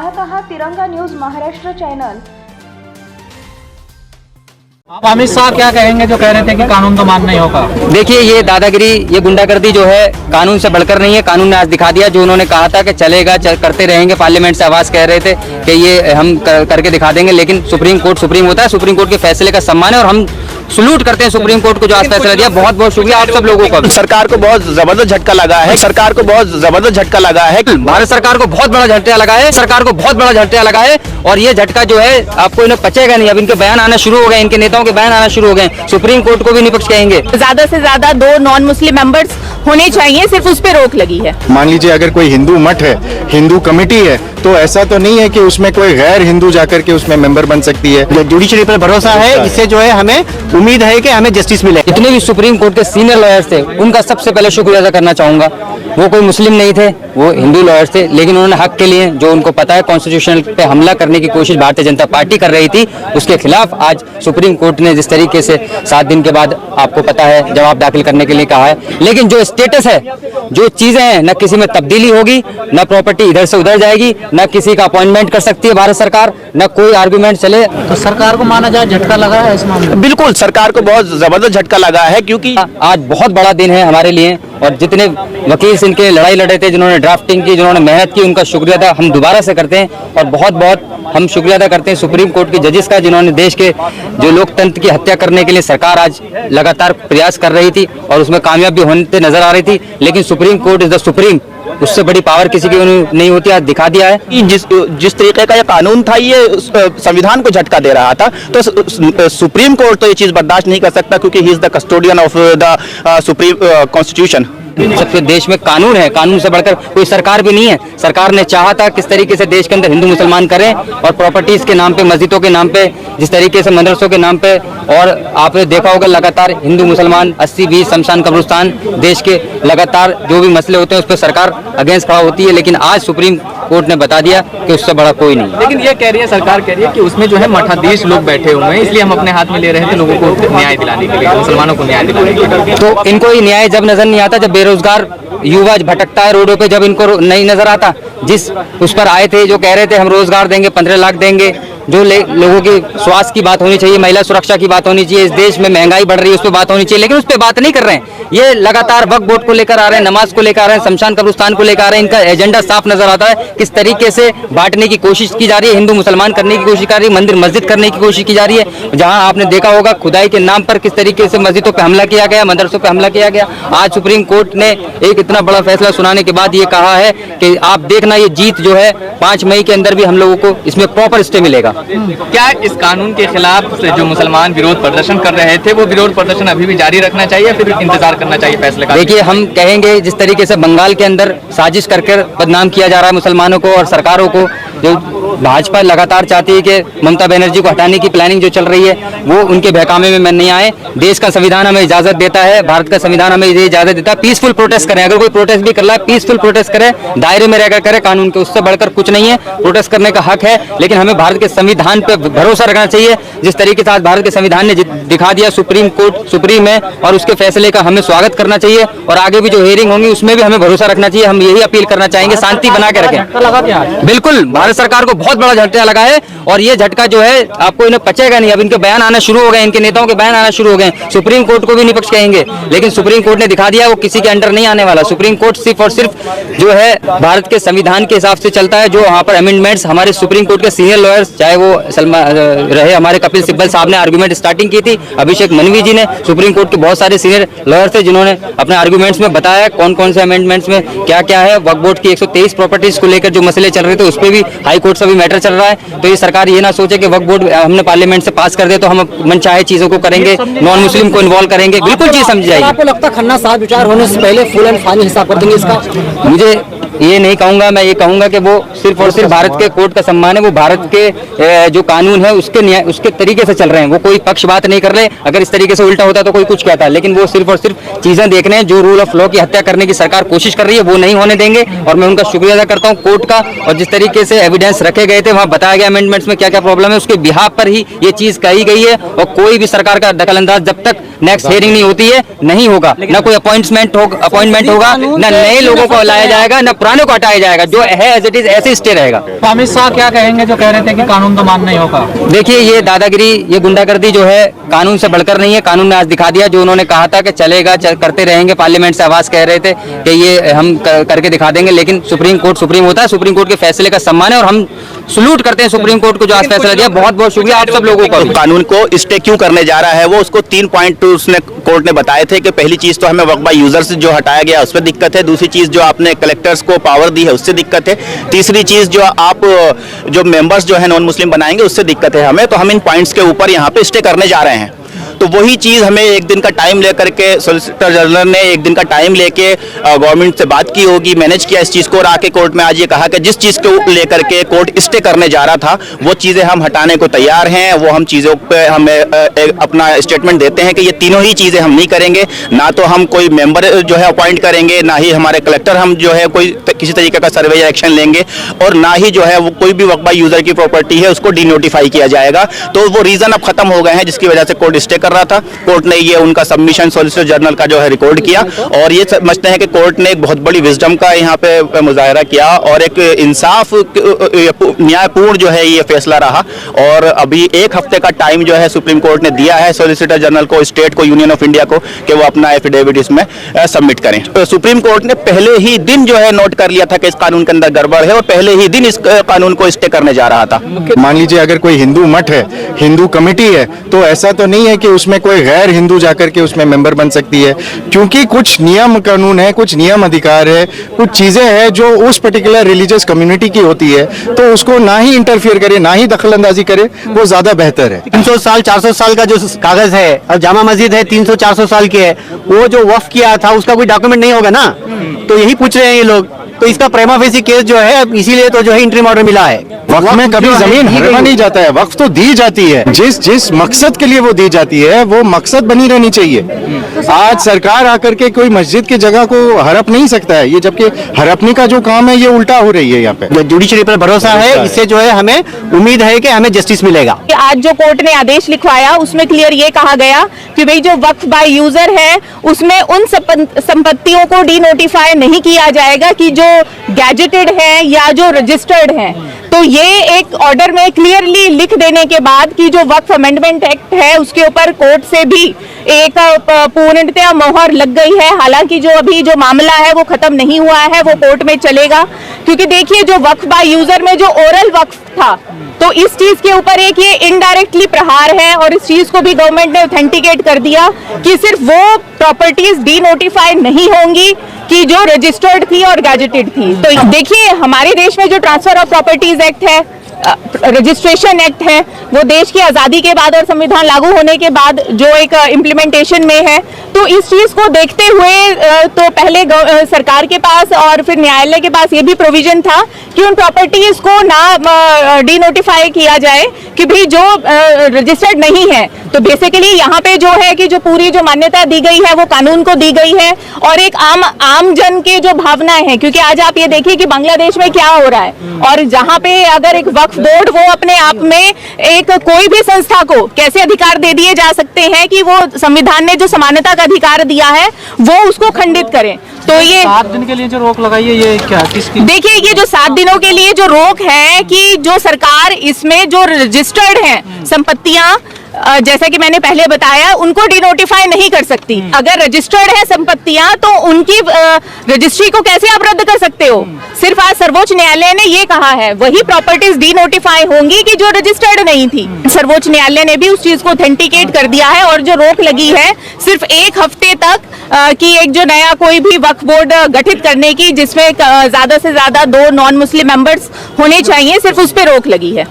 पाहत आहात तिरंगा न्यूज महाराष्ट्र चॅनल। आप अमित शाह क्या कहेंगे जो कह रहे थे कि कानून तो मानना ही होगा? देखिए, ये दादागिरी, ये गुंडागर्दी जो है कानून से बढ़कर नहीं है। कानून ने आज दिखा दिया जो उन्होंने कहा था कि चलेगा करते रहेंगे। पार्लियामेंट से आवाज कह रहे थे कि ये हम करके दिखा देंगे, लेकिन सुप्रीम कोर्ट सुप्रीम होता है। सुप्रीम कोर्ट के फैसले का सम्मान है और हम सलूट करते हैं सुप्रीम कोर्ट को जो आज फैसला दिया। बहुत बहुत शुक्रिया आप सब लोगों का। सरकार को बहुत जबरदस्त झटका लगा है। सरकार को बहुत जबरदस्त झटका लगा है। भारत सरकार को बहुत बड़ा झटका लगा है। सरकार को बहुत बड़ा झटका लगा है और ये झटका जो है आपको इन्हें पचेगा नहीं। अब इनके बयान आना शुरू हो गए, इनके नेताओं के बयान आना शुरू हो गए। सुप्रीम कोर्ट को भी निष्पक्ष कहेंगे। ज्यादा से ज्यादा 2 नॉन मुस्लिम मेंबर्स होने चाहिए, सिर्फ उस पे रोक लगी है। मान लीजिए अगर कोई हिंदू मठ है, हिंदू कमेटी है, तो ऐसा तो नहीं है कि उसमें कोई गैर हिंदू जाकर के उसमें मेंबर बन सकती है। जुडिशरी पर भरोसा है, इससे जो है हमें उम्मीद है कि हमें जस्टिस मिले। जितने भी सुप्रीम कोर्ट के सीनियर लॉयर्स थे उनका सबसे पहले शुक्रिया अदा करना चाहूंगा। वो कोई मुस्लिम नहीं थे, वो हिंदू लॉयर्स थे, लेकिन उन्होंने हक के लिए, जो उनको पता है कॉन्स्टिट्यूशन पे हमला करने की कोशिश भारतीय जनता पार्टी कर रही थी, उसके खिलाफ आज सुप्रीम कोर्ट ने जिस तरीके से 7 दिन के बाद आपको पता है जवाब दाखिल करने के लिए कहा है। लेकिन जो स्टेटस है, जो चीजें हैं, न किसी में तब्दीली होगी, न प्रॉपर्टी इधर से उधर जाएगी, न किसी का अपॉइंटमेंट कर सकती है भारत सरकार, न कोई आर्गुमेंट चले। तो सरकार को माना जाए झटका लगा है इस मामले में? बिल्कुल, सरकार को बहुत जबरदस्त झटका लगा है, क्योंकि आज बहुत बड़ा दिन है हमारे लिए और जितने वकील इनके लड़ाई लड़े थे, जिन्होंने ड्राफ्टिंग की, जिन्होंने मेहनत की, उनका शुक्रिया अदा हम दोबारा से करते हैं। और बहुत बहुत हम शुक्रिया अदा करते हैं सुप्रीम कोर्ट के जजेस का, जिन्होंने देश के जो लोकतंत्र की हत्या करने के लिए सरकार आज लगातार प्रयास कर रही थी और उसमें कामयाब भी होते नजर आ रही थी। लेकिन supreme court is the supreme, उससे बड़ी पावर किसी की नहीं होती। आज दिखा दिया है कि जिस तरीके का ये कानून था, ये संविधान को झटका दे रहा था। तो सुप्रीम कोर्ट तो ये चीज बर्दाश्त नहीं कर सकता, क्योंकि he is the custodian of the supreme constitution. सबके देश में कानून है, कानून से बढ़कर कोई सरकार भी नहीं है। सरकार ने चाहा था किस तरीके से देश के अंदर हिंदू मुसलमान करें और प्रॉपर्टीज के नाम पे, मस्जिदों के नाम पे, जिस तरीके से मदरसों के नाम पे, और आपने देखा होगा लगातार हिंदू मुसलमान 80-20 शमशान कब्रिस्तान, देश के लगातार जो भी मसले होते हैं उस पर सरकार अगेंस्ट खड़ा होती है। लेकिन आज सुप्रीम कोर्ट ने बता दिया कि उससे बड़ा कोई नहीं। लेकिन ये कह रही है सरकार, कह रही है कि उसमें जो है मठाधीश लोग बैठे हुए हैं, इसलिए हम अपने हाथ में ले रहे थे लोगों को न्याय दिलाने के लिए, मुसलमानों को न्याय दिलाने के लिए। तो इनको ये न्याय जब नजर नहीं आता, जब बेरोजगार युवा भटकता है रोडों पे, जब इनको नहीं नजर आता, जिस उस पर आए थे जो कह रहे थे हम रोजगार देंगे, 15 लाख देंगे, जो लोगों की स्वास्थ्य की बात होनी चाहिए, महिला सुरक्षा की बात होनी चाहिए, इस देश में महंगाई बढ़ रही है उस पर बात होनी चाहिए, लेकिन उस पर बात नहीं कर रहे हैं। ये लगातार वक्फ बोर्ड को लेकर आ रहे हैं, नमाज को लेकर आ रहे हैं, शमशान कब्रिस्तान को लेकर आ रहे हैं। इनका एजेंडा साफ नजर आता है, किस तरीके से बांटने की कोशिश की जा रही है, हिंदू मुसलमान करने की कोशिश कर रही है, मंदिर मस्जिद करने की कोशिश की जा रही है। जहां आपने देखा होगा खुदाई के नाम पर किस तरीके से मस्जिदों पर हमला किया गया, मदरसों पर हमला किया गया। आज सुप्रीम कोर्ट ने एक इतना बड़ा फैसला सुनाने के बाद ये कहा है कि आप देखना, ये जीत जो है 5 मई के अंदर भी हम लोगों को इसमें प्रॉपर स्टे मिलेगा। क्या इस कानून के खिलाफ जो मुसलमान विरोध प्रदर्शन कर रहे थे, वो विरोध प्रदर्शन अभी भी जारी रखना चाहिए, फिर इंतजार करना चाहिए फैसले का? देखिए, हम कहेंगे जिस तरीके से बंगाल के अंदर साजिश करके बदनाम किया जा रहा है मुसलमानों को और सरकारों को, जो भाजपा लगातार चाहती है कि ममता बनर्जी को हटाने की प्लानिंग जो चल रही है, वो उनके बहकामे में नहीं आए। देश का संविधान हमें इजाजत देता है, भारत का संविधान हमें ये इजाजत देता है, पीसफुल प्रोटेस्ट करें। अगर कोई प्रोटेस्ट भी कर रहा है, पीसफुल प्रोटेस्ट करें, दायरे में रहकर करें, कानून के, उससे बढ़कर कुछ नहीं है। प्रोटेस्ट करने का हक है, लेकिन हमें भारत के संविधान पे भरोसा रखना चाहिए। जिस तरीके से आज भारत के संविधान ने दिखा दिया, सुप्रीम कोर्ट सुप्रीम है और उसके फैसले का हमें स्वागत करना चाहिए और आगे भी जो हियरिंग होंगी उसमें भी हमें भरोसा रखना चाहिए। हम यही अपील करना चाहेंगे, शांति बना के रखें। बिल्कुल, भारत सरकार को बहुत बड़ा झटका लगा है और ये झटका जो है आपको इन्हें पचेगा नहीं। अब इनके बयान आना शुरू हो गए, इनके नेताओं के बयान आना शुरू हो गए। सुप्रीम कोर्ट को भी निष्पक्ष कहेंगे, लेकिन सुप्रीम कोर्ट ने दिखा दिया वो किसी के अंडर नहीं आने वाला। सुप्रीम कोर्ट सिर्फ और सिर्फ जो है भारत के संविधान के हिसाब से चलता है। जो वहाँ पर अमेंडमेंट्स हमारे सुप्रीम कोर्ट के सीनियर लॉयर्स, चाहे वो रहे हमारे कपिल सिब्बल साहब ने आर्गुमेंट स्टार्टिंग की थी, अभिषेक मनवी जी ने, सुप्रीम कोर्ट के बहुत सारे सीनियर लॉयर थे जिन्होंने अपने आर्गुमेंट्स में बताया कौन कौन से अमेंडमेंट्स में क्या क्या है। वक्फ बोर्ड की 123 प्रॉपर्टीज को लेकर जो मसले चल रहे थे उस पर भी हाई कोर्ट से भी मैटर चल रहा है। तो ये सरकार ये ना सोचे कि वक्फ बोर्ड हमने पार्लियामेंट से पास कर दे तो हम मनचाहे चीजों को करेंगे, नॉन मुस्लिम को इन्वॉल्व करेंगे, बिल्कुल चीज समझ जाएगी। आपको लगता है खन्ना साहब विचार होने से पहले फुल एंड फाइनल हिसाब कर देंगे इसका? मुझे ये नहीं कहूंगा, मैं ये कहूंगा कि वो सिर्फ और सिर्फ भारत के कोर्ट का सम्मान है। वो भारत के जो कानून है उसके न्याय, उसके तरीके से चल रहे हैं। वो कोई पक्ष बात नहीं कर रहे। अगर इस तरीके से उल्टा होता तो कोई कुछ कहता, लेकिन वो सिर्फ और सिर्फ चीजें देख रहे हैं। जो रूल ऑफ लॉ की हत्या करने की सरकार कोशिश कर रही है वो नहीं होने देंगे और मैं उनका शुक्रिया अदा करता हूँ कोर्ट का। और जिस तरीके से एविडेंस रखे गए थे, वहाँ बताया गया अमेंडमेंट्स में क्या क्या प्रॉब्लम है, उसके बिहाफ पर ही ये चीज कही गई है। और कोई भी सरकार का दखल अंदाज जब तक नेक्स्ट हियरिंग नहीं होती है नहीं होगा, ना कोई अपॉइंटमेंट होगा, ना नए लोगों को लाया जाएगा, ना पुराने को हटाया जाएगा। जो है एज इट इज ऐसे स्टे रहेगा। अमित शाह क्या कहेंगे जो कह रहे थे कि कानून तो मानना ही होगा? देखिए, ये दादागिरी, ये गुंडागर्दी जो है कानून से बढ़कर नहीं है। कानून ने आज दिखा दिया, जो उन्होंने कहा था कि चलेगा करते रहेंगे, पार्लियामेंट से आवाज कह रहे थे कि ये हम करके दिखा देंगे, लेकिन सुप्रीम कोर्ट सुप्रीम होता है, सुप्रीम कोर्ट के फैसले का सम्मान है और हम सलूट करते हैं सुप्रीम कोर्ट को जो आज फैसला दिया। बहुत बहुत शुक्रिया आप सब लोगों का। कानून को स्टे क्यों करने जा रहा है वो उसको 3 पॉइंट उसने कोर्ट ने बताए थे कि पहली चीज तो हमें वक्फ बाय यूजर्स जो हटाया गया उसमें दिक्कत है, दूसरी चीज जो आपने कलेक्टर्स को पावर दी है उससे दिक्कत है, तीसरी चीज जो आप जो मेंबर्स जो है नॉन मुस्लिम बनाएंगे उससे दिक्कत है हमें। तो हम इन पॉइंट्स के ऊपर यहाँ पे स्टे करने जा रहे हैं। तो वही चीज़ हमें एक दिन का टाइम लेकर के सॉलिसिटर जनरल ने एक दिन का टाइम लेके गवर्नमेंट से बात की होगी, मैनेज किया इस चीज़ को और आके कोर्ट में आज ये कहा कि जिस चीज़ को लेकर के कोर्ट स्टे करने जा रहा था वो चीज़ें हम हटाने को तैयार हैं। वो हम चीज़ों पे हमें अपना स्टेटमेंट देते हैं कि ये तीनों ही चीज़ें हम नहीं करेंगे, ना तो हम कोई मेंबर जो है अपॉइंट करेंगे, ना ही हमारे कलेक्टर हम जो है कोई किसी तरीके का सर्वे या एक्शन लेंगे, और ना ही जो है वो कोई भी वक्फ बाय यूजर की प्रॉपर्टी है उसको डिनोटिफाई किया जाएगा। तो वो रीज़न अब खत्म हो गए हैं जिसकी वजह से कोर्ट स्टे कर रहा था। कोर्ट ने ये उनका सबमिशन सॉलिसिटर जनरल का जो है रिकॉर्ड किया और ये समझते हैं कि कोर्ट ने एक बहुत बड़ी विजडम का यहाँ पे मुजाहरा किया और एक इंसाफ न्यायपूर्ण जो है ये फैसला रहा। और अभी एक हफ्ते का टाइम जो है सुप्रीम कोर्ट ने दिया है सॉलिसिटर जनरल को, स्टेट को, यूनियन ऑफ इंडिया को, कि वो अपना एफिडेविट इसमें सबमिट करें। तो सुप्रीम कोर्ट ने पहले ही दिन जो है नोट कर लिया था कि इस कानून के अंदर गड़बड़ है और पहले ही दिन इस कानून को स्टे करने जा रहा था। मान लीजिए अगर कोई हिंदू मठ है, हिंदू कमेटी है, तो ऐसा तो नहीं है कि उसमें कोई गैर हिंदू जाकर के उसमें मेंबर बन सकती है, क्योंकि कुछ नियम कानून है, कुछ नियम अधिकार है, कुछ चीजें हैं जो उस पर्टिकुलर रिलीजियस कम्युनिटी की होती है, तो उसको ना ही इंटरफियर करे, ना ही दखल अंदाजी करे, वो ज्यादा बेहतर है। 300 साल 400 साल का जो कागज है और जामा मस्जिद है 300-400 साल की है, वो जो वक्फ किया था उसका कोई डॉक्यूमेंट नहीं होगा ना, तो यही पूछ रहे हैं ये लोग। तो इसका प्रेमा फेसी केस जो है इसीलिए तो जो है इंटरिम ऑर्डर मिला है। वक्फ में कभी जमीन हड़पा नहीं जाता है, वक्फ तो दी जाती है, जिस मकसद के लिए वो दी जाती है वो मकसद बनी रहनी चाहिए। आज सरकार आकर के कोई मस्जिद की जगह को हड़प नहीं सकता है, ये जबकि हड़पने का जो काम है ये उल्टा हो रही है। यहाँ पे जुडिशरी पर भरोसा है, इससे जो है हमें उम्मीद है कि हमें जस्टिस मिलेगा। आज जो कोर्ट ने आदेश लिखवाया उसमें क्लियर ये कहा गया कि भाई जो वक्फ बाय यूजर है उसमें उन संपत्तियों को डिनोटिफाई नहीं किया जाएगा कि जो गैजेटेड है या जो रजिस्टर्ड है। तो ये एक ऑर्डर में क्लियरली लिख देने के बाद कि जो वक्फ अमेंडमेंट एक्ट है उसके ऊपर कोर्ट से भी एक पूर्णतः मोहर लग गई है। हालांकि जो अभी जो मामला है वो खत्म नहीं हुआ है, वो कोर्ट में चलेगा, क्योंकि देखिए जो वक्फ बाय यूजर में जो ओरल वक्फ था तो इस चीज के ऊपर एक ये इनडायरेक्टली प्रहार है और इस चीज को भी गवर्नमेंट ने ऑथेंटिकेट कर दिया कि सिर्फ वो प्रॉपर्टीज डीनोटिफाई नहीं होंगी कि जो रजिस्टर्ड थी और गैजेटेड थी। तो देखिए हमारे देश में जो ट्रांसफर ऑफ प्रॉपर्टीज एक्ट है, रजिस्ट्रेशन एक्ट है, वो देश की आज़ादी के बाद और संविधान लागू होने के बाद जो एक इम्प्लीमेंटेशन में है। तो इस चीज़ को देखते हुए तो पहले सरकार के पास और फिर न्यायालय के पास ये भी प्रोविजन था कि उन प्रॉपर्टीज को ना डिनोटिफाई किया जाए कि भाई जो रजिस्टर्ड नहीं है। तो बेसिकली यहाँ पे जो है कि जो पूरी जो मान्यता दी गई है वो कानून को दी गई है और एक आम जन के जो भावनाएं हैं, क्योंकि आज आप ये देखिए कि बांग्लादेश में क्या हो रहा है और जहाँ पे अगर एक वक्फ बोर्ड वो अपने आप में एक कोई भी संस्था को कैसे अधिकार दे दिए जा सकते हैं कि वो संविधान ने जो समानता का अधिकार दिया है वो उसको खंडित करें। तो ये 7 दिन के लिए जो रोक लगाई है ये क्या किसकी? देखिए ये जो 7 दिनों के लिए जो रोक है कि जो सरकार इसमें जो रजिस्टर्ड है संपत्तियां, जैसा कि मैंने पहले बताया, उनको डिनोटिफाई नहीं कर सकती। अगर रजिस्टर्ड है संपत्तियां तो उनकी रजिस्ट्री को कैसे आप रद्द कर सकते हो? सिर्फ आज सर्वोच्च न्यायालय ने ये कहा है वही प्रॉपर्टीज डिनोटिफाई होंगी कि जो रजिस्टर्ड नहीं थी। सर्वोच्च न्यायालय ने भी उस चीज को ऑथेंटिकेट कर दिया है और जो रोक लगी है सिर्फ 1 हफ्ते तक कि एक जो नया कोई भी वक्फ बोर्ड गठित करने की जिसमें ज्यादा से ज्यादा 2 नॉन मुस्लिम मेंबर्स होने चाहिए, सिर्फ उस पर रोक लगी है।